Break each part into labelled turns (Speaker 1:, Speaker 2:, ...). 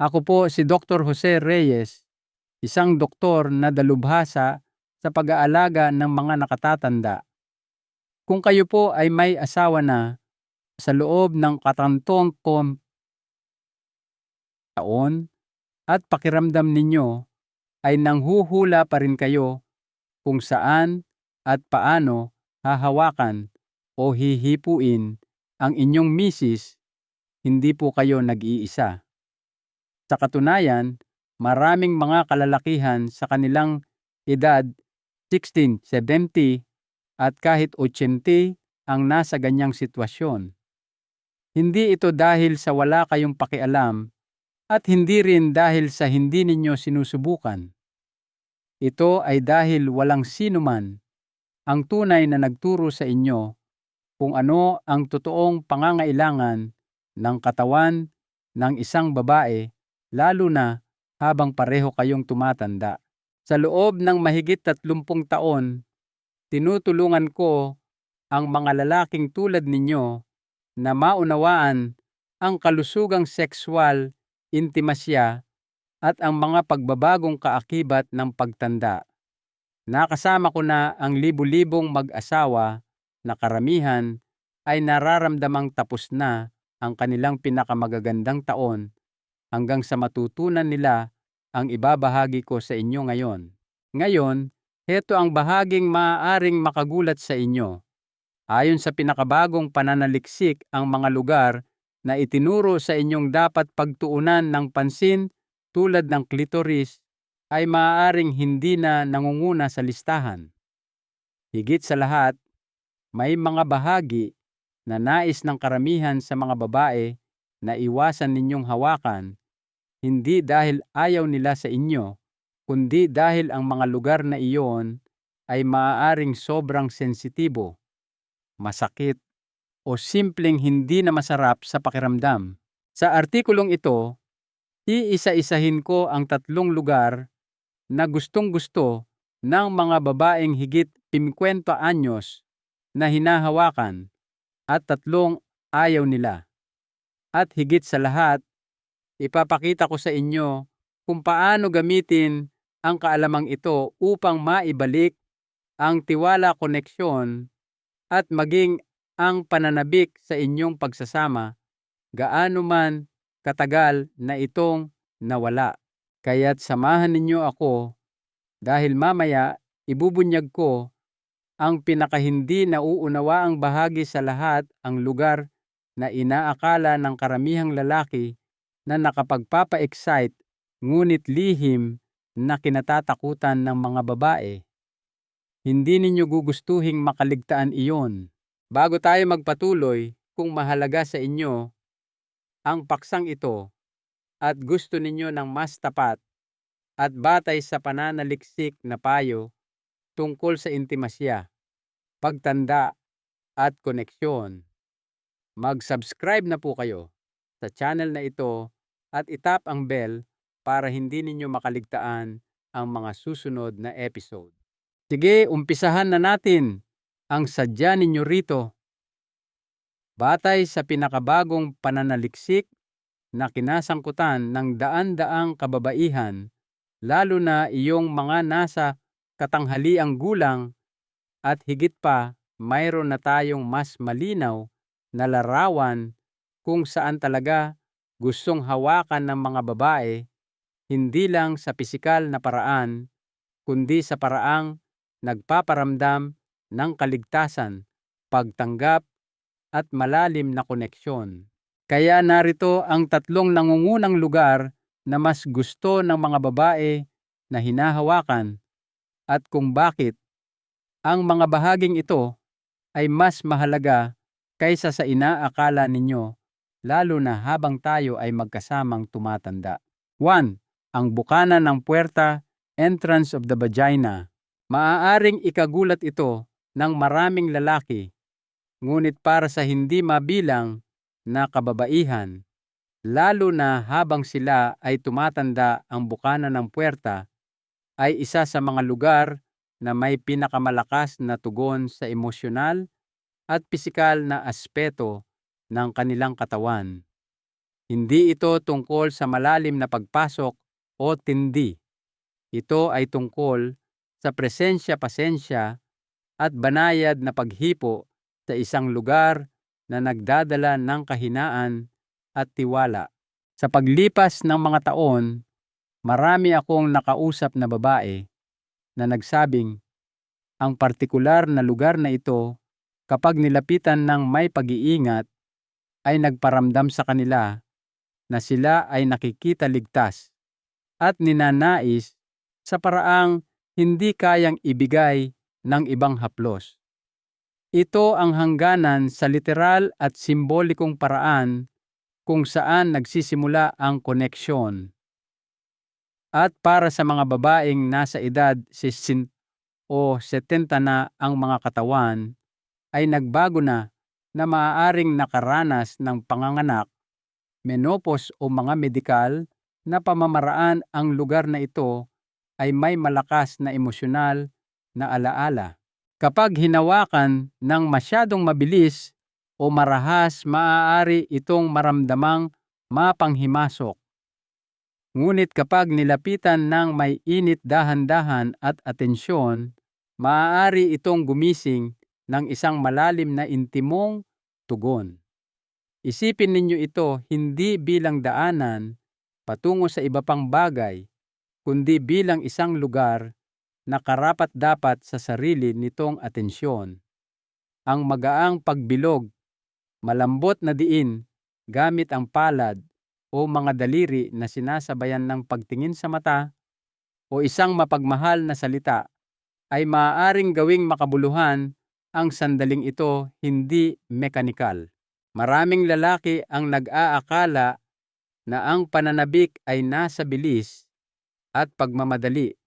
Speaker 1: Ako po si Dr. Jose Reyes, isang doktor na dalubhasa sa pag-aalaga ng mga nakatatanda. Kung kayo po ay may asawa na sa loob ng katantong taon at pakiramdam ninyo ay nanghuhula pa rin kayo kung saan at paano hahawakan o hihipuin ang inyong misis, hindi po kayo nag-iisa. Sa katunayan, maraming mga kalalakihan sa kanilang edad 16, 70 at kahit 80 ang nasa ganyang sitwasyon. Hindi ito dahil sa wala kayong pakialam at hindi rin dahil sa hindi ninyo sinusubukan. Ito ay dahil walang sino man ang tunay na nagturo sa inyo kung ano ang totoong pangangailangan ng katawan ng isang babae, lalo na habang pareho kayong tumatanda. Sa loob ng mahigit 30 taon, tinutulungan ko ang mga lalaking tulad ninyo na maunawaan ang kalusugang sexual intimasya at ang mga pagbabagong kaakibat ng pagtanda. Nakasama ko na ang libu-libong mag-asawa na karamihan ay nararamdamang tapos na ang kanilang pinakamagagandang taon hanggang sa matutunan nila ang ibabahagi ko sa inyo ngayon. Ngayon, heto ang bahaging maaaring makagulat sa inyo. Ayon sa pinakabagong pananaliksik, ang mga lugar na itinuro sa inyong dapat pagtuunan ng pansin tulad ng klitoris ay maaaring hindi na nangunguna sa listahan. Higit sa lahat, may mga bahagi na nais ng karamihan sa mga babae na iwasan ninyong hawakan, hindi dahil ayaw nila sa inyo, kundi dahil ang mga lugar na iyon ay maaaring sobrang sensitibo, masakit, o simpleng hindi na masarap sa pakiramdam. Sa artikulong ito, iisa-isahin ko ang 3 lugar na gustong-gusto ng mga babaeng higit 50 anyos na hinahawakan at 3 ayaw nila. At higit sa lahat, ipapakita ko sa inyo kung paano gamitin ang kaalamang ito upang maibalik ang tiwala, koneksyon at maging ang pananabik sa inyong pagsasama, gaano man katagal na itong nawala. Kaya't samahan ninyo ako dahil mamaya ibubunyag ko ang pinakahindi nauunawaang bahagi sa lahat, ang lugar na inaakala ng karamihang lalaki na nakapagpapa-excite ngunit lihim na kinatatakutan ng mga babae. Hindi ninyo gugustuhing makaligtaan iyon. Bago tayo magpatuloy, kung mahalaga sa inyo ang paksang ito at gusto ninyo ng mas tapat at batay sa pananaliksik na payo tungkol sa intimasya, pagtanda at koneksyon, mag-subscribe na po kayo sa channel na ito at itap ang bell para hindi ninyo makaligtaan ang mga susunod na episode. Sige, umpisahan na natin ang sadya ninyo rito. Batay sa pinakabagong pananaliksik na kinasangkutan ng daan-daang kababaihan, lalo na iyong mga nasa katanghaliang gulang at higit pa, mayroon na tayong mas malinaw na larawan kung saan talaga gustong hawakan ng mga babae, hindi lang sa pisikal na paraan, kundi sa paraang nagpaparamdam ng kaligtasan, pagtanggap at malalim na koneksyon. Kaya narito ang 3 nangungunang lugar na mas gusto ng mga babae na hinahawakan at kung bakit ang mga bahaging ito ay mas mahalaga kaysa sa inaakala ninyo, lalo na habang tayo ay magkasamang tumatanda. 1. Ang bukana ng puwerta, entrance of the vagina. Maaaring ikagulat ito ng maraming lalaki, ngunit para sa hindi mabilang na kababaihan, lalo na habang sila ay tumatanda, ang bukana ng puwerta ay isa sa mga lugar na may pinakamalakas na tugon sa emosyonal at pisikal na aspeto ng kanilang katawan. Hindi ito tungkol sa malalim na pagpasok o tindi. Ito ay tungkol sa presensya-pasensya at banayad na paghipo sa isang lugar na nagdadala ng kahinaan at tiwala. Sa paglipas ng mga taon, marami akong nakausap na babae na nagsabing ang partikular na lugar na ito, kapag nilapitan ng may pag-iingat, ay nagparamdam sa kanila na sila ay nakikita ligtas at ninanais sa paraang hindi kayang ibigay ng ibang haplos. Ito ang hangganan sa literal at simbolikong paraan kung saan nagsisimula ang koneksyon. At para sa mga babaeng nasa edad 60 o 70 na ang mga katawan, ay nagbago na maaaring nakaranas ng panganganak, menopause o mga medikal na pamamaraan. Ang lugar na ito ay may malakas na emosyonal na alaala. Kapag hinawakan ng masyadong mabilis o marahas, maaari itong maramdamang mapanghimasok. Ngunit kapag nilapitan ng may init dahan-dahan at atensyon, maaari itong gumising ng isang malalim na intimong tugon. Isipin ninyo ito hindi bilang daanan patungo sa iba pang bagay, kundi bilang isang lugar na karapat-dapat sa sarili nitong atensyon. Ang magaang pagbilog, malambot na diin gamit ang palad o mga daliri na sinasabayan ng pagtingin sa mata o isang mapagmahal na salita ay maaaring gawing makabuluhan. Ang sandaling ito hindi mekanikal. Maraming lalaki ang nag-aakala na ang pananabik ay nasa bilis at pagmamadali.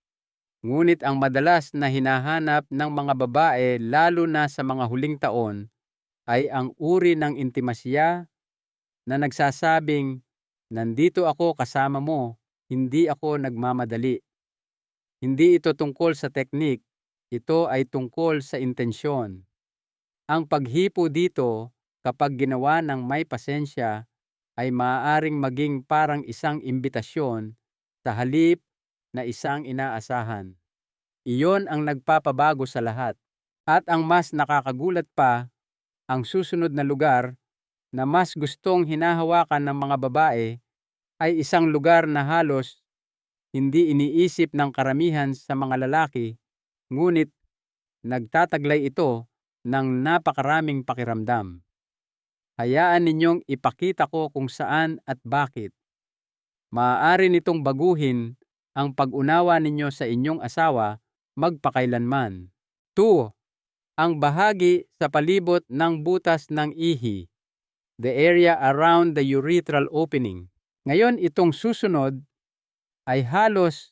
Speaker 1: Ngunit ang madalas na hinahanap ng mga babae, lalo na sa mga huling taon, ay ang uri ng intimasya na nagsasabing, "Nandito ako kasama mo, hindi ako nagmamadali." Hindi ito tungkol sa teknik, ito ay tungkol sa intensyon. Ang paghipo dito, kapag ginawa ng may pasensya, ay maaaring maging parang isang imbitasyon sa halip na isang inaasahan. Iyon ang nagpapabago sa lahat. At ang mas nakakagulat pa, ang susunod na lugar na mas gustong hinahawakan ng mga babae ay isang lugar na halos hindi iniisip ng karamihan sa mga lalaki, ngunit nagtataglay ito ng napakaraming pakiramdam. Hayaan ninyong ipakita ko kung saan at bakit. Maaari nitong baguhin ang pag-unawa ninyo sa inyong asawa magpakailanman. 2. Ang bahagi sa palibot ng butas ng ihi, the area around the urethral opening. Ngayon itong susunod ay halos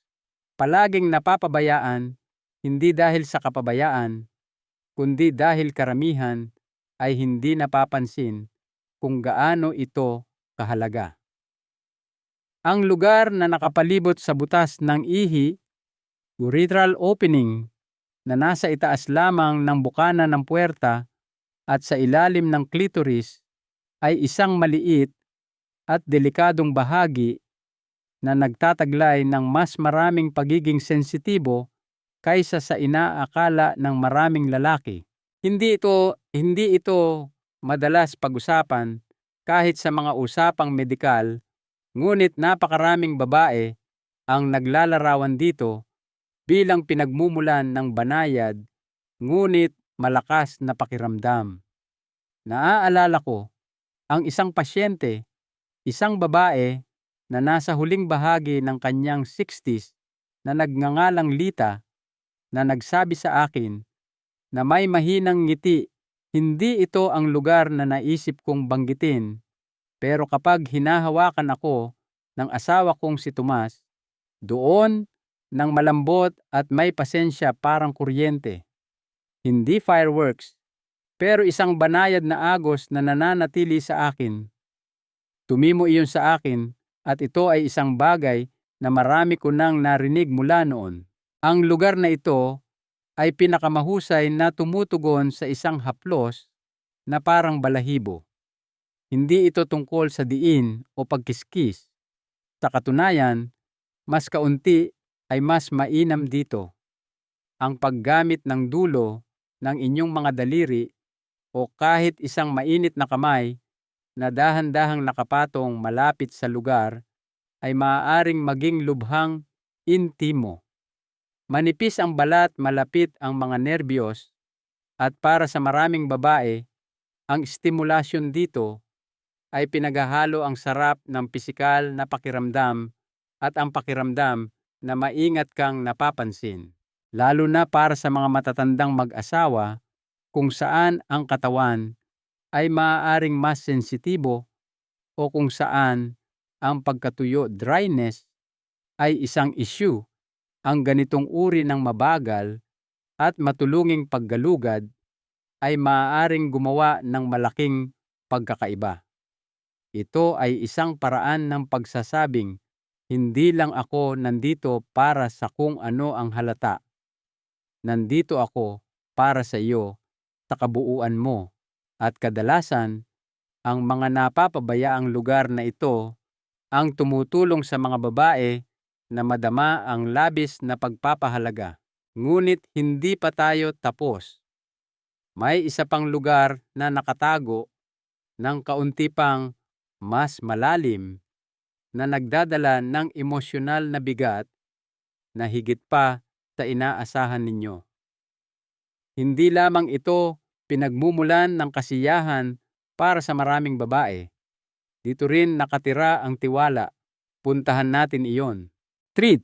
Speaker 1: palaging napapabayaan, hindi dahil sa kapabayaan, kundi dahil karamihan ay hindi napapansin kung gaano ito kahalaga. Ang lugar na nakapalibot sa butas ng ihi, urethral opening, na nasa itaas lamang ng bukana ng puwerta at sa ilalim ng clitoris, ay isang maliit at delikadong bahagi na nagtataglay ng mas maraming pagiging sensitibo kaysa sa inaakala ng maraming lalaki. Hindi ito madalas pag-usapan kahit sa mga usapang medikal, ngunit napakaraming babae ang naglalarawan dito bilang pinagmumulan ng banayad ngunit malakas na pakiramdam. Naaalala ko ang isang pasyente, isang babae na nasa huling bahagi ng kanyang 60s na nagngangalang Lita, na nagsabi sa akin na may mahinang ngiti. Hindi ito ang lugar na naisip kong banggitin, pero kapag hinahawakan ako ng asawa kong si Tomas, doon ng malambot at may pasensya parang kuryente. Hindi fireworks, pero isang banayad na agos na nananatili sa akin. Tumimo iyon sa akin at ito ay isang bagay na marami ko nang narinig mula noon. Ang lugar na ito ay pinakamahusay na tumutugon sa isang haplos na parang balahibo. Hindi ito tungkol sa diin o pagkiskis. Sa katunayan, mas kaunti ay mas mainam dito. Ang paggamit ng dulo ng inyong mga daliri o kahit isang mainit na kamay na dahan-dahang nakapatong malapit sa lugar ay maaaring maging lubhang intimo. Manipis ang balat malapit ang mga nerbiyos at para sa maraming babae, ang stimulasyon dito ay pinaghahalo ang sarap ng pisikal na pakiramdam at ang pakiramdam na maingat kang napapansin. Lalo na para sa mga matatandang mag-asawa kung saan ang katawan ay maaaring mas sensitibo o kung saan ang pagkatuyo dryness ay isang issue. Ang ganitong uri ng mabagal at matulunging paggalugad ay maaaring gumawa ng malaking pagkakaiba. Ito ay isang paraan ng pagsasabing, hindi lang ako nandito para sa kung ano ang halata. Nandito ako para sa iyo sa kabuuan mo. At kadalasan, ang mga napapabayaang lugar na ito ang tumutulong sa mga babae na madama ang labis na pagpapahalaga. Ngunit hindi pa tayo tapos. May isa pang lugar na nakatago ng kaunti pang mas malalim na nagdadala ng emosyonal na bigat na higit pa sa inaasahan ninyo. Hindi lamang ito pinagmumulan ng kasiyahan para sa maraming babae. Dito rin nakatira ang tiwala. Puntahan natin iyon. 3.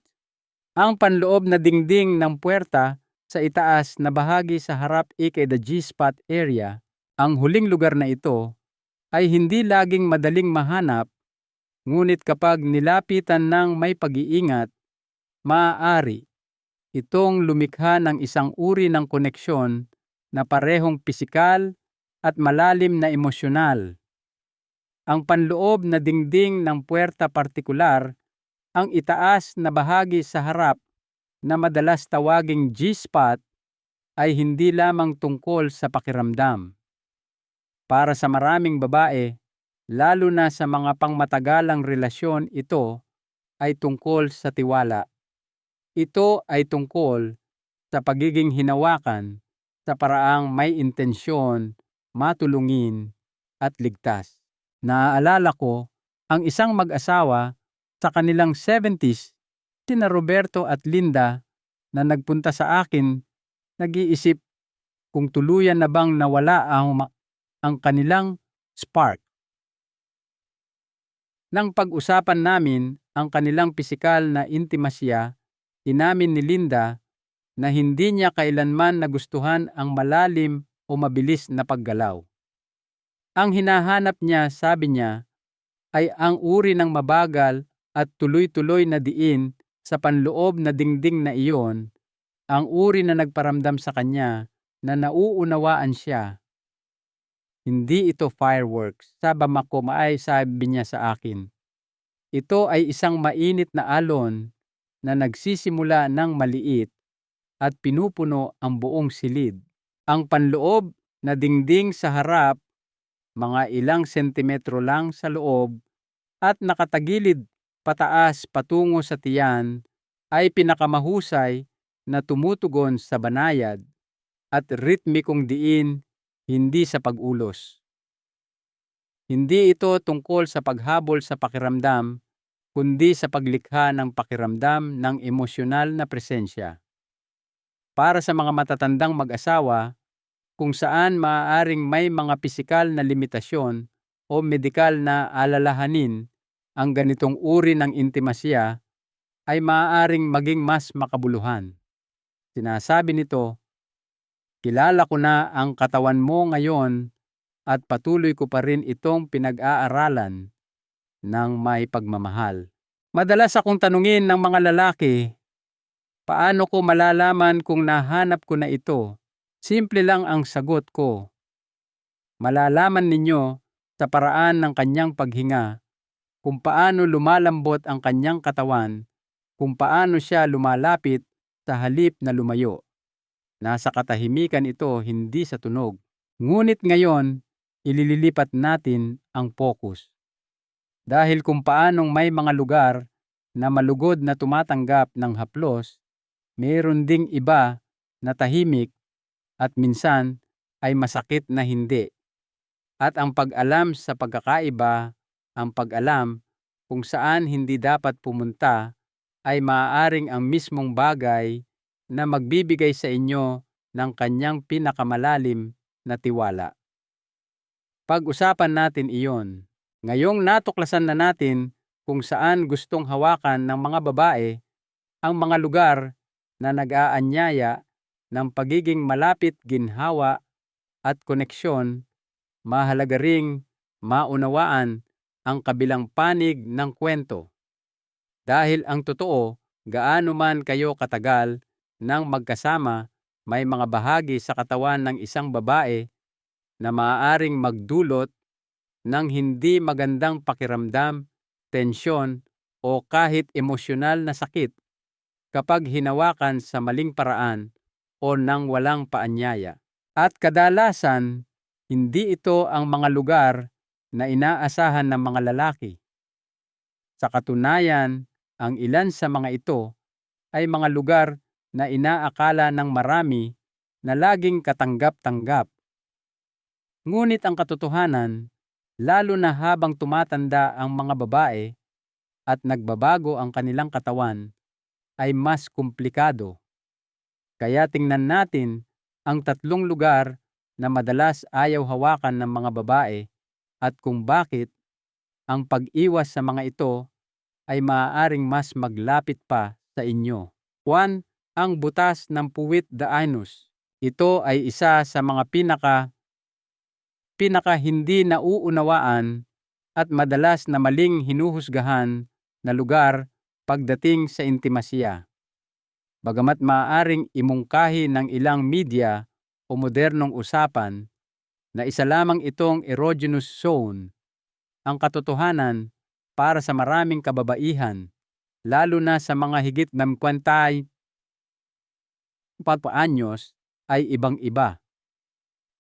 Speaker 1: Ang panloob na dingding ng puwerta sa itaas na bahagi sa harap the G-spot area. Ang huling lugar na ito ay hindi laging madaling mahanap, ngunit kapag nilapitan ng may pag-iingat, maaari itong lumikha ng isang uri ng koneksyon na parehong pisikal at malalim na emosyonal. Ang panloob na dingding ng puwerta partikular, ang itaas na bahagi sa harap na madalas tawaging G-spot ay hindi lamang tungkol sa pakiramdam. Para sa maraming babae, lalo na sa mga pangmatagalang relasyon, ito ay tungkol sa tiwala. Ito ay tungkol sa pagiging hinawakan sa paraang may intensyon, matulungin at ligtas. Naaalala ko ang isang mag-asawa sa kanilang 70s, sina Roberto at Linda, na nagpunta sa akin, nag-iisip kung tuluyan na bang nawala ang kanilang spark. Nang pag-usapan namin ang kanilang pisikal na intimasya, inamin ni Linda na hindi niya kailanman nagustuhan ang malalim o mabilis na paggalaw. Ang hinahanap niya, sabi niya, ay ang uri ng mabagal at tuloy-tuloy na diin sa panloob na dingding na iyon, ang uri na nagparamdam sa kanya na nauunawaan siya. Hindi ito fireworks, sabi niya sa akin. Ito ay isang mainit na alon na nagsisimula ng maliit at pinupuno ang buong silid. Ang panloob na dingding sa harap, mga ilang sentimetro lang sa loob at nakatagilid pataas patungo sa tiyan, ay pinakamahusay na tumutugon sa banayad at ritmikong diin, hindi sa pag-ulos. Hindi ito tungkol sa paghabol sa pakiramdam, kundi sa paglikha ng pakiramdam ng emosyonal na presensya. Para sa mga matatandang mag-asawa, kung saan maaaring may mga pisikal na limitasyon o medikal na alalahanin, ang ganitong uri ng intimasya ay maaaring maging mas makabuluhan. Sinasabi nito, kilala ko na ang katawan mo ngayon at patuloy ko pa rin itong pinag-aaralan ng may pagmamahal. Madalas akong tanungin ng mga lalaki, paano ko malalaman kung nahanap ko na ito? Simple lang ang sagot ko. Malalaman ninyo sa paraan ng kanyang paghinga, kung paano lumalambot ang kanyang katawan, kung paano siya lumalapit sa halip na lumayo. Nasa katahimikan ito, hindi sa tunog. Ngunit ngayon, ililipat natin ang focus. Dahil kung paanong may mga lugar na malugod na tumatanggap ng haplos, mayroon ding iba na tahimik at minsan ay masakit na hindi. At ang pag-alam sa pagkakaiba, ang pag-alam kung saan hindi dapat pumunta, ay maaaring ang mismong bagay na magbibigay sa inyo ng kanyang pinakamalalim na tiwala. Pag-usapan natin iyon. Ngayong natuklasan na natin kung saan gustong hawakan ng mga babae ang mga lugar na nag-aanyaya ng pagiging malapit, ginhawa at koneksyon, mahalaga ring maunawaan ang kabilang panig ng kwento. Dahil ang totoo, gaano man kayo katagal nang magkasama, may mga bahagi sa katawan ng isang babae na maaaring magdulot ng hindi magandang pakiramdam, tensyon o kahit emosyonal na sakit kapag hinawakan sa maling paraan o nang walang paanyaya. At kadalasan, hindi ito ang mga lugar na inaasahan ng mga lalaki. Sa katunayan, ang ilan sa mga ito ay mga lugar na inaakala ng marami na laging katanggap-tanggap. Ngunit ang katotohanan, lalo na habang tumatanda ang mga babae at nagbabago ang kanilang katawan, ay mas komplikado. Kaya tingnan natin ang 3 lugar na madalas ayaw hawakan ng mga babae at kung bakit ang pag-iwas sa mga ito ay maaaring mas maglapit pa sa inyo. 1. Ang butas ng puwit the anus. Ito ay isa sa mga pinaka hindi nauunawaan at madalas na maling hinuhusgahan na lugar pagdating sa intimasya. Bagamat maaaring imungkahi ng ilang media o modernong usapan na isa lamang itong erogenous zone, ang katotohanan para sa maraming kababaihan, lalo na sa mga higit ng 40 anyos, ay ibang-iba.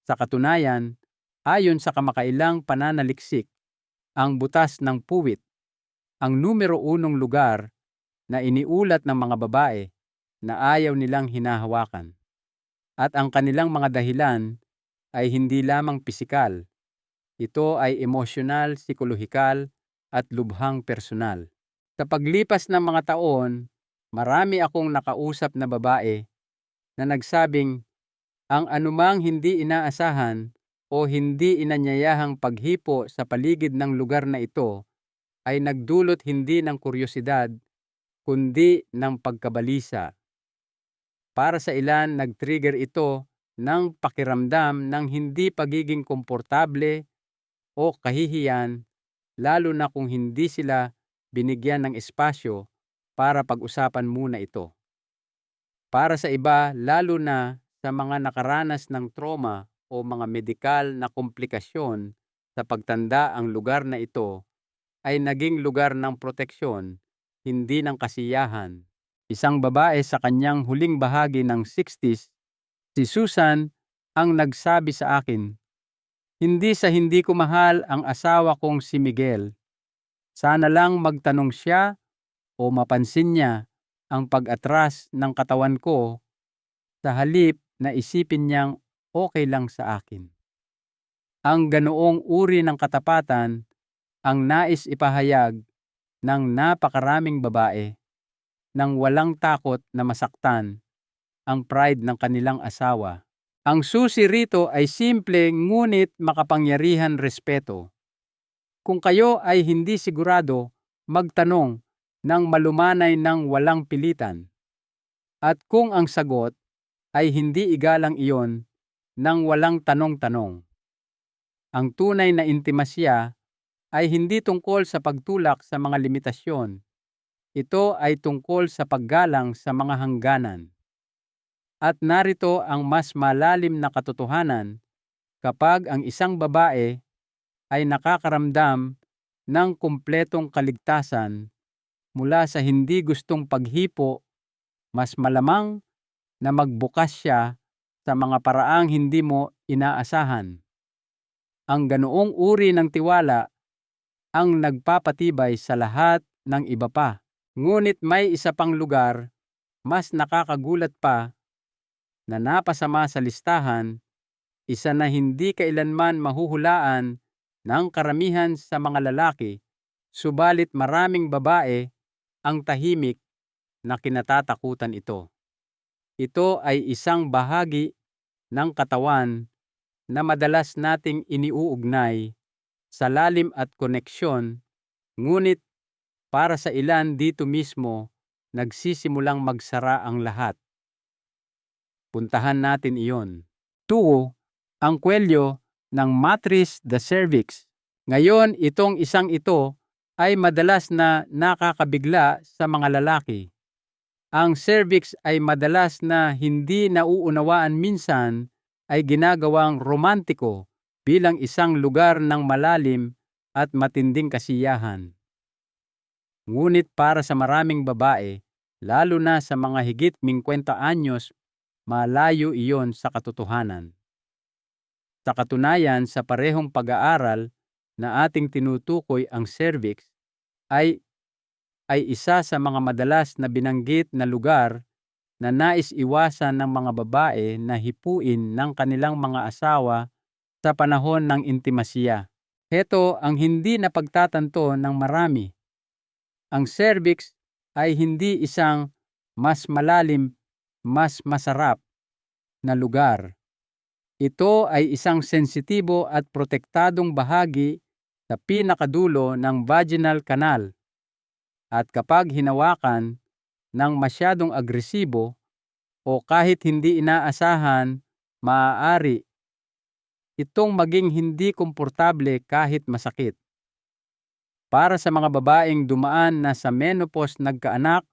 Speaker 1: Sa katunayan, ayon sa kamakailang pananaliksik, ang butas ng puwit ang numero 1 lugar na iniulat ng mga babae na ayaw nilang hinahawakan. At ang kanilang mga dahilan ay hindi lamang pisikal. Ito ay emosyonal, psikolohikal at lubhang personal. Sa paglipas ng mga taon, marami akong nakausap na babae na nagsabing ang anumang hindi inaasahan o hindi inanyayahang paghipo sa paligid ng lugar na ito ay nagdulot hindi ng kuryosidad kundi ng pagkabalisa. Para sa ilan, nag-trigger ito ng pakiramdam ng hindi pagiging komportable o kahihiyan, lalo na kung hindi sila binigyan ng espasyo para pag-usapan muna ito. Para sa iba, lalo na sa mga nakaranas ng trauma o mga medikal na komplikasyon sa pagtanda, ang lugar na ito ay naging lugar ng proteksyon, hindi ng kasiyahan. Isang babae sa kanyang huling bahagi ng 60s, si Susan, ang nagsabi sa akin, "Hindi sa hindi ko mahal ang asawa kong si Miguel. Sana lang magtanong siya o mapansin niya ang pag-atras ng katawan ko sa halip na isipin niyang okay lang sa akin." Ang ganoong uri ng katapatan ang nais ipahayag ng napakaraming babae nang walang takot na masaktan ang pride ng kanilang asawa. Ang susi rito ay simple ngunit makapangyarihan respeto. Kung kayo ay hindi sigurado, magtanong ng malumanay ng walang pilitan. At kung ang sagot ay hindi, igalang iyon ng walang tanong-tanong. Ang tunay na intimasya ay hindi tungkol sa pagtulak sa mga limitasyon. Ito ay tungkol sa paggalang sa mga hangganan. At narito ang mas malalim na katotohanan: kapag ang isang babae ay nakakaramdam ng kumpletong kaligtasan mula sa hindi gustong paghipo, mas malamang na magbukas siya sa mga paraang hindi mo inaasahan. Ang ganoong uri ng tiwala ang nagpapatibay sa lahat ng iba pa. Ngunit may isa pang lugar, mas nakakagulat pa, na napasama sa listahan, isa na hindi kailanman mahuhulaan ng karamihan sa mga lalaki, subalit maraming babae ang tahimik na kinatatakutan ito. Ito ay isang bahagi ng katawan na madalas nating iniuugnay sa lalim at koneksyon, ngunit para sa ilan dito mismo nagsisimulang magsara ang lahat. Puntahan natin iyon. 2. Ang kwelyo ng matris the cervix. Ngayon, itong isang ito ay madalas na nakakabigla sa mga lalaki. Ang cervix ay madalas na hindi nauunawaan, minsan ay ginagawang romantiko bilang isang lugar ng malalim at matinding kasiyahan. Ngunit para sa maraming babae, lalo na sa mga higit 50 anyos, malayo iyon sa katotohanan. Sa katunayan, sa parehong pag-aaral na ating tinutukoy, ang cervix ay isa sa mga madalas na binanggit na lugar na nais iwasan ng mga babae na hipuin ng kanilang mga asawa sa panahon ng intimasya. Heto ang hindi napagtatanto ng marami. Ang cervix ay hindi isang mas malalim, mas masarap na lugar. Ito ay isang sensitibo at protektadong bahagi sa pinakadulo ng vaginal canal. At kapag hinawakan ng masyadong agresibo o kahit hindi inaasahan, maaari itong maging hindi komportable kahit masakit. Para sa mga babaeng dumaan na sa menopause, nagkaanak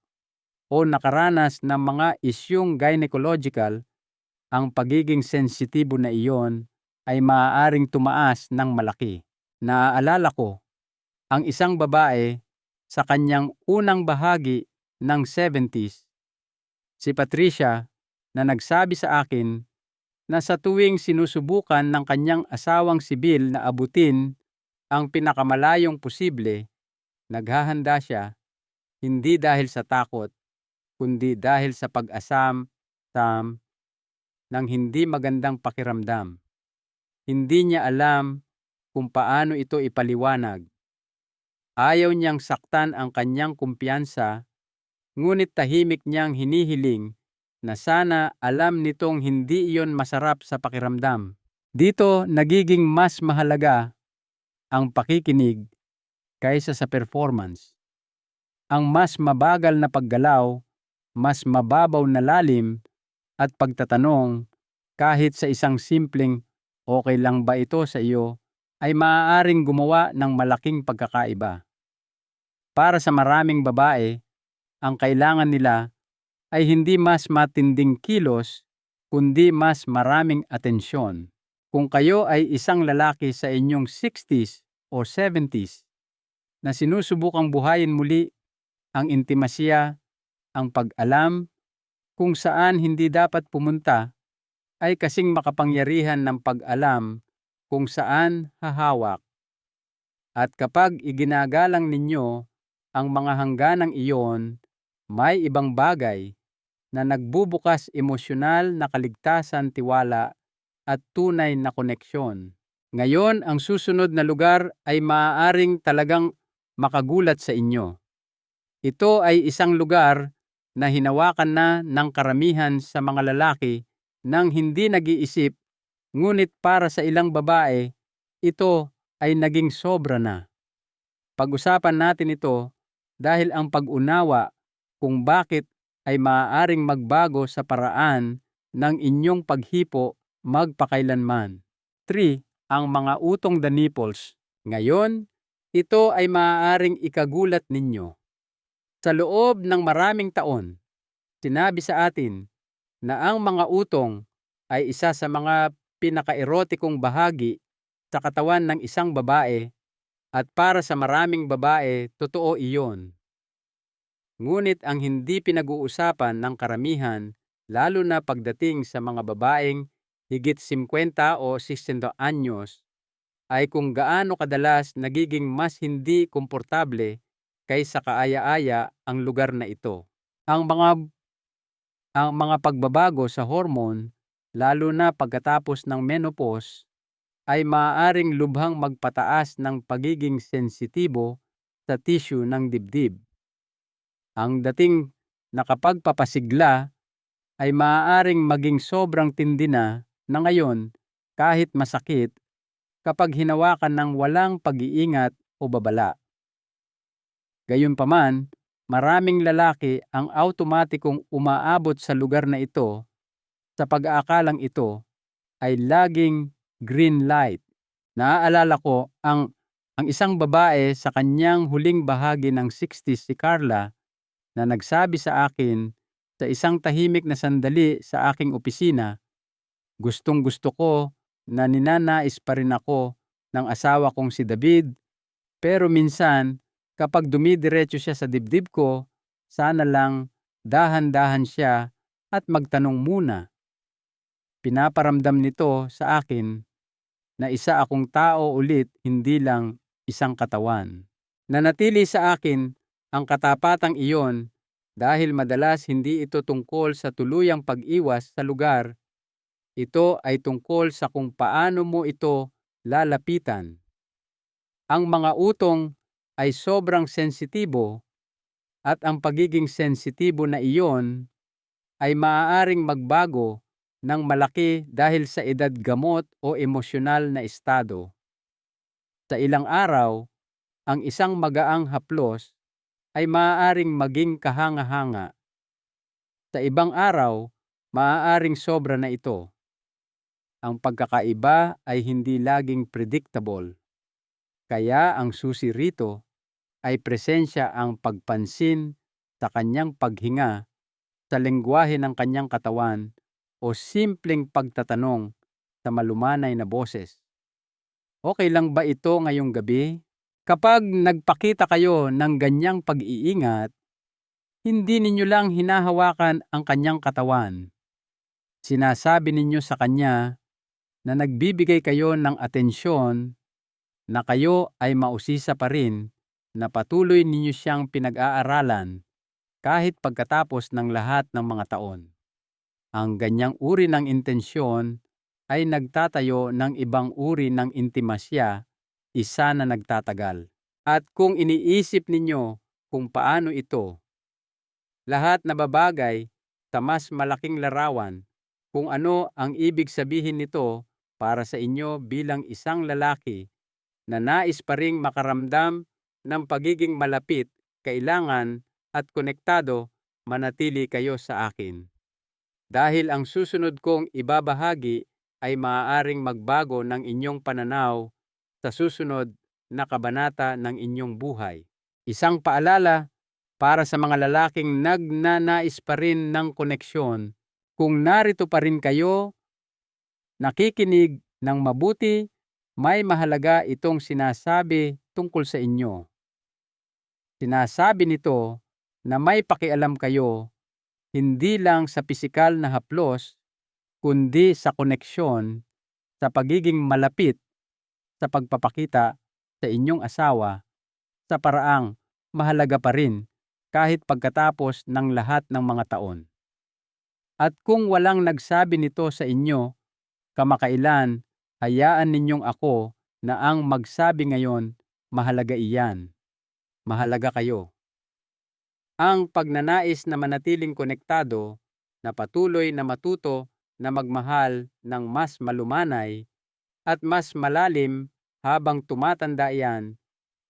Speaker 1: o nakaranas ng mga isyung gynecological, ang pagiging sensitibo na iyon ay maaaring tumaas ng malaki. Naaalala ko ang isang babae sa kanyang unang bahagi ng 70s, si Patricia, na nagsabi sa akin na sa tuwing sinusubukan ng kanyang asawang si Bill na abutin ang pinakamalayong posible, naghahanda siya, hindi dahil sa takot, kundi dahil sa pag-asam ng hindi magandang pakiramdam. Hindi niya alam kung paano ito ipaliwanag. Ayaw niyang saktan ang kanyang kumpiyansa, ngunit tahimik niyang hinihiling na sana alam nitong hindi iyon masarap sa pakiramdam. Dito nagiging mas mahalaga ang pakikinig kaysa sa performance. Ang mas mabagal na paggalaw, mas mababaw na lalim, at pagtatanong kahit sa isang simpleng "okay lang ba ito sa iyo" ay maaaring gumawa ng malaking pagkakaiba. Para sa maraming babae, ang kailangan nila ay hindi mas matinding kilos, kundi mas maraming atensyon. Kung kayo ay isang lalaki sa inyong 60s o 70s na sinusubukang buhayin muli ang intimasya, ang pag-alam kung saan hindi dapat pumunta ay kasing makapangyarihan ng pag-alam kung saan hahawak. At kapag iginagalang ninyo ang mga hangganang iyon, may ibang bagay na nagbubukas emosyonal na kaligtasan, tiwala, at tunay na koneksyon. Ngayon, ang susunod na lugar ay maaaring talagang makagulat sa inyo. Ito ay isang lugar na hinawakan na ng karamihan sa mga lalaki nang hindi nag-iisip, ngunit para sa ilang babae, ito ay naging sobra na. Pag-usapan natin ito dahil ang pag-unawa kung bakit ay maaaring magbago sa paraan ng inyong paghipo magpakailanman. 3. Ang mga utong the nipples. Ngayon, ito ay maaaring ikagulat ninyo. Sa loob ng maraming taon, sinabi sa atin na ang mga utong ay isa sa mga pinaka-erotikong bahagi sa katawan ng isang babae, at para sa maraming babae, totoo iyon. Ngunit ang hindi pinag-uusapan ng karamihan, lalo na pagdating sa mga babaeng higit 50 o 60 anyos, ay kung gaano kadalas nagiging mas hindi komportable kaysa kaaya-aya ang lugar na ito. Ang mga pagbabago sa hormone, lalo na pagkatapos ng menopause, ay maaaring lubhang magpataas ng pagiging sensitibo sa tissue ng dibdib. Ang dating nakapagpapasigla ay maaaring maging sobrang tindi na ngayon kahit masakit kapag hinawakan ng walang pag-iingat o babala. Gayunpaman, maraming lalaki ang automatikong umaabot sa lugar na ito sa pag-aakalang ito ay laging green light. Naaalala ko ang isang babae sa kanyang huling bahagi ng 60s, si Carla, na nagsabi sa akin sa isang tahimik na sandali sa aking opisina, "Gustong-gusto ko na ninanais pa rin ako ng asawa kong si David, pero minsan kapag dumidiretso siya sa dibdib ko, sana lang dahan-dahan siya at magtanong muna." Pinaparamdam nito sa akin na isa akong tao ulit, hindi lang isang katawan. Nanatili sa akin ang katapatang iyon dahil madalas hindi ito tungkol sa tuluyang pag-iwas sa lugar. Ito ay tungkol sa kung paano mo ito lalapitan. Ang mga utong ay sobrang sensitibo at ang pagiging sensitibo na iyon ay maaaring magbago ng malaki dahil sa edad, gamot o emosyonal na estado. Sa ilang araw, ang isang magaang haplos ay maaaring maging kahanga-hanga. Sa ibang araw, maaaring sobra na ito. Ang pagkakaiba ay hindi laging predictable. Kaya ang susi rito ay presensya, ang pagpansin sa kanyang paghinga, sa lengguwahe ng kanyang katawan, o simpleng pagtatanong sa malumanay na boses. Okay lang ba ito ngayong gabi? Kapag nagpakita kayo ng ganyang pag-iingat, hindi ninyo lang hinahawakan ang kanyang katawan. Sinasabi ninyo sa kanya na nagbibigay kayo ng atensyon, na kayo ay mausisa pa rin, na patuloy ninyo siyang pinag-aaralan kahit pagkatapos ng lahat ng mga taon. Ang ganyang uri ng intensyon ay nagtatayo ng ibang uri ng intimasya, isa na nagtatagal. At kung iniisip ninyo kung paano ito, lahat na babagay sa mas malaking larawan, kung ano ang ibig sabihin nito para sa inyo bilang isang lalaki na nais pa ring makaramdam ng pagiging malapit, kailangan at konektado, manatili kayo sa akin. Dahil ang susunod kong ibabahagi ay maaaring magbago ng inyong pananaw sa susunod na kabanata ng inyong buhay. Isang paalala para sa mga lalaking nagnanais pa rin ng koneksyon: kung narito pa rin kayo, nakikinig ng mabuti, may mahalaga itong sinasabi tungkol sa inyo. Sinasabi nito na may pakialam kayo hindi lang sa pisikal na haplos, kundi sa koneksyon, sa pagiging malapit, sa pagpapakita sa inyong asawa sa paraang mahalaga pa rin kahit pagkatapos ng lahat ng mga taon. At kung walang nagsabi nito sa inyo kamakailan, hayaan ninyong ako na ang magsabi ngayon, mahalaga iyan. Mahalaga kayo. Ang pagnanais na manatiling konektado, na patuloy na matuto na magmahal ng mas malumanay at mas malalim habang tumatanda, iyan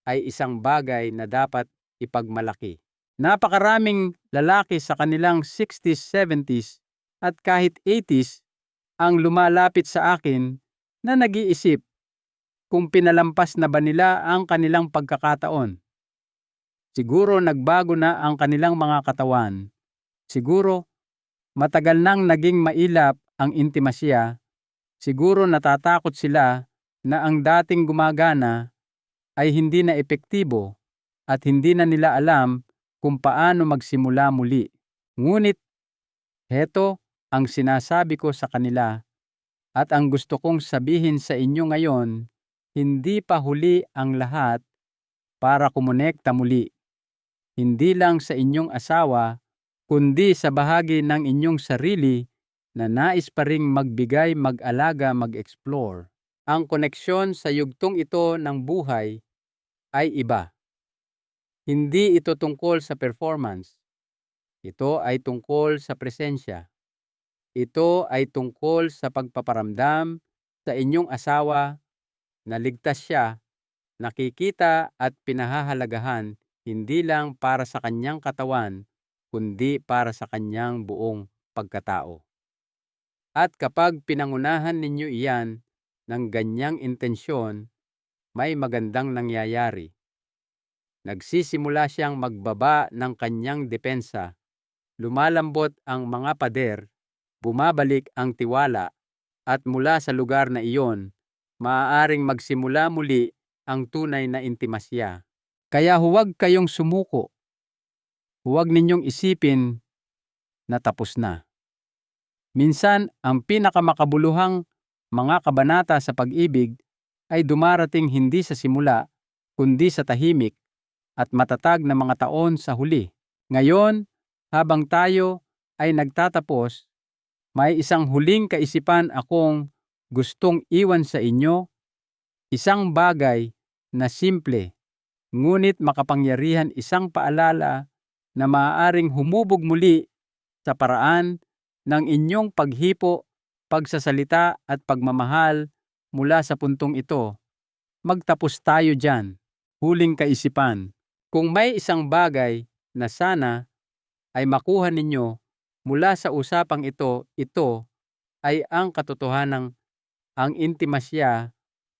Speaker 1: ay isang bagay na dapat ipagmalaki. Napakaraming lalaki sa kanilang 60s, 70s at kahit 80s ang lumalapit sa akin na nag-iisip kung pinalampas na ba nila ang kanilang pagkakataon. Siguro nagbago na ang kanilang mga katawan. Siguro matagal nang naging mailap ang intimasya. Siguro natatakot sila na ang dating gumagana ay hindi na epektibo at hindi na nila alam kung paano magsimula muli. Ngunit heto ang sinasabi ko sa kanila, at ang gusto kong sabihin sa inyo ngayon: Hindi pa huli ang lahat para kumonekta muli. Hindi lang sa inyong asawa, kundi sa bahagi ng inyong sarili na nais pa ring magbigay, mag-alaga, mag-explore. Ang koneksyon sa yugtong ito ng buhay ay iba. Hindi ito tungkol sa performance. Ito ay tungkol sa presensya. Ito ay tungkol sa pagpaparamdam sa inyong asawa na ligtas siya, nakikita at pinahahalagahan hindi lang para sa kanyang katawan, kundi para sa kanyang buong pagkatao. At kapag pinangunahan ninyo iyan ng ganyang intensyon, may magandang nangyayari. Nagsisimula siyang magbaba ng kanyang depensa, lumalambot ang mga pader, bumabalik ang tiwala, at mula sa lugar na iyon, maaaring magsimula muli ang tunay na intimasya. Kaya huwag kayong sumuko. Huwag ninyong isipin na tapos na. Minsan, ang pinakamakabuluhang mga kabanata sa pag-ibig ay dumarating hindi sa simula, kundi sa tahimik at matatag na mga taon sa huli. Ngayon, habang tayo ay nagtatapos, may isang huling kaisipan akong gustong iwan sa inyo, isang bagay na simple, ngunit makapangyarihan, isang paalala na maaaring humubog muli sa paraan ng inyong paghipo, pagsasalita at pagmamahal mula sa puntong ito. Magtapos tayo dyan. Huling kaisipan. Kung may isang bagay na sana ay makuha ninyo mula sa usapang ito ay ang katotohanang ang intimasya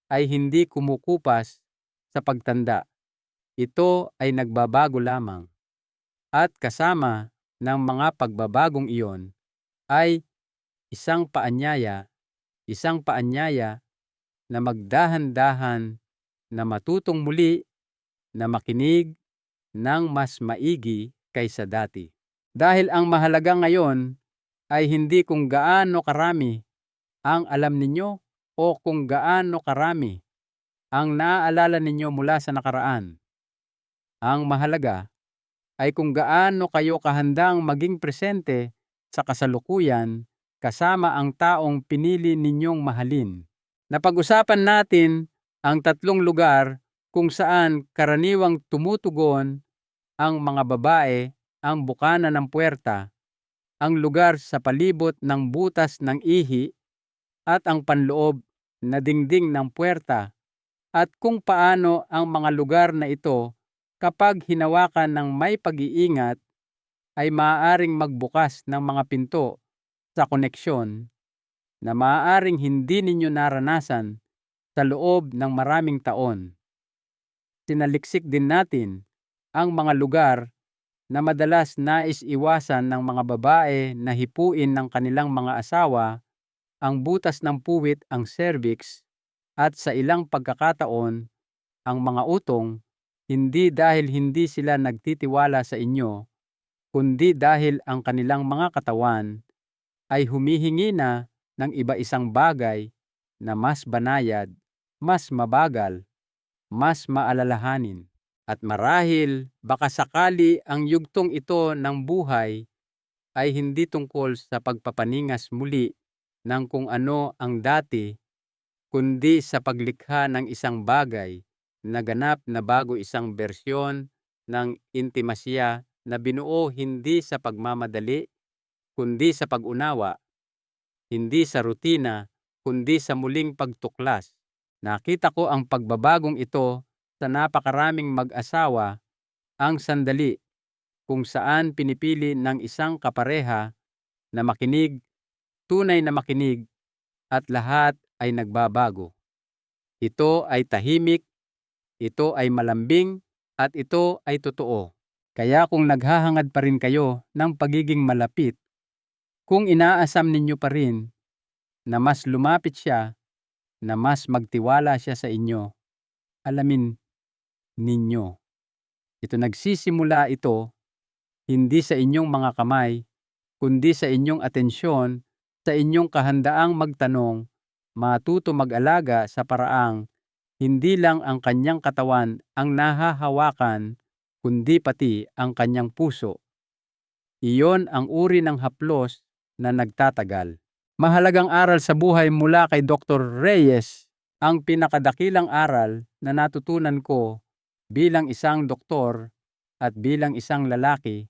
Speaker 1: ay hindi kumukupas sa pagtanda. Ito ay nagbabago lamang. At kasama ng mga pagbabagong iyon ay isang paanyaya na magdahan-dahan, na matutong muli, na makinig ng mas maigi kaysa dati. Dahil ang mahalaga ngayon ay hindi kung gaano karami ang alam ninyo o kung gaano karami ang naaalala ninyo mula sa nakaraan. Ang mahalaga ay kung gaano kayo kahandang maging presente sa kasalukuyan kasama ang taong pinili ninyong mahalin. Napag-usapan natin ang 3 lugar kung saan karaniwang tumutugon ang mga babae, ang bukana ng puwerta, ang lugar sa palibot ng butas ng ihi, at ang panloob na dingding ng puwerta, at kung paano ang mga lugar na ito, kapag hinawakan ng may pag-iingat, ay maaaring magbukas ng mga pinto sa koneksyon na maaaring hindi ninyo naranasan sa loob ng maraming taon. Sinaliksik din natin ang mga lugar na madalas nais iwasan ng mga babae na hipuin ng kanilang mga asawa, ang butas ng puwit, ang cervix, at sa ilang pagkakataon, ang mga utong, hindi dahil hindi sila nagtitiwala sa inyo, kundi dahil ang kanilang mga katawan ay humihingi na ng iba-isang bagay na mas banayad, mas mabagal, mas maalalahanin. At marahil baka sakali ang yugtong ito ng buhay ay hindi tungkol sa pagpapaningas muli ng kung ano ang dati, kundi sa paglikha ng isang bagay na ganap na bago, isang bersyon ng intimasya na binuo hindi sa pagmamadali, kundi sa pag-unawa, hindi sa rutina, kundi sa muling pagtuklas. Nakita ko ang pagbabagong ito sa napakaraming mag-asawa, ang sandali kung saan pinipili ng isang kapareha na makinig, tunay na makinig, at lahat ay nagbabago. Ito ay tahimik, ito ay malambing, at ito ay totoo. Kaya kung naghahangad pa rin kayo ng pagiging malapit, kung inaasam ninyo pa rin na mas lumapit siya, na mas magtiwala siya sa inyo, alamin ninyo. Nagsisimula ito hindi sa inyong mga kamay, kundi sa inyong atensyon, sa inyong kahandaang magtanong, matuto mag-alaga sa paraang Hindi lang ang kanyang katawan ang nahahawakan, kundi pati ang kanyang puso. Iyon ang uri ng haplos na nagtatagal. Mahalagang aral sa buhay mula kay Dr. Reyes. Ang pinakadakilang aral na natutunan ko bilang isang doktor at bilang isang lalaki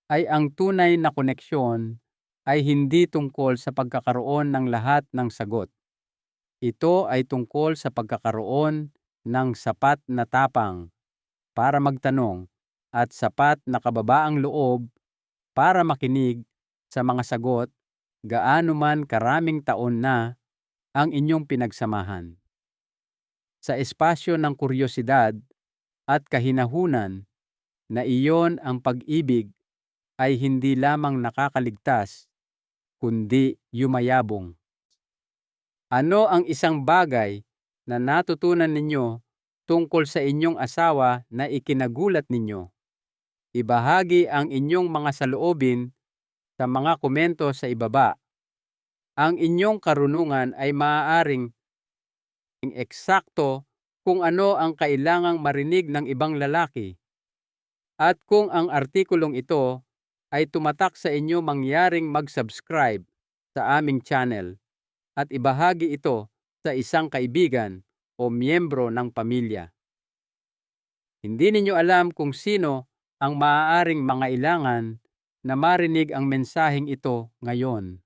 Speaker 1: ay ang tunay na koneksyon ay hindi tungkol sa pagkakaroon ng lahat ng sagot. Ito ay tungkol sa pagkakaroon ng sapat na tapang para magtanong at sapat na kababaang loob para makinig sa mga sagot gaano man karaming taon na ang inyong pinagsamahan. Sa espasyo ng kuryosidad at kahinahunan na iyon ang pag-ibig ay hindi lamang nakakaligtas, kundi yumayabong. Ano ang isang bagay na natutunan ninyo tungkol sa inyong asawa na ikinagulat ninyo? Ibahagi ang inyong mga saloobin sa mga komento sa ibaba. Ang inyong karunungan ay maaaring eksakto kung ano ang kailangang marinig ng ibang lalaki. At kung ang artikulong ito ay tumatak sa inyo, mangyaring mag-subscribe sa aming channel at ibahagi ito sa isang kaibigan o miyembro ng pamilya. Hindi ninyo alam kung sino ang maaaring mangailangan na marinig ang mensaheng ito ngayon.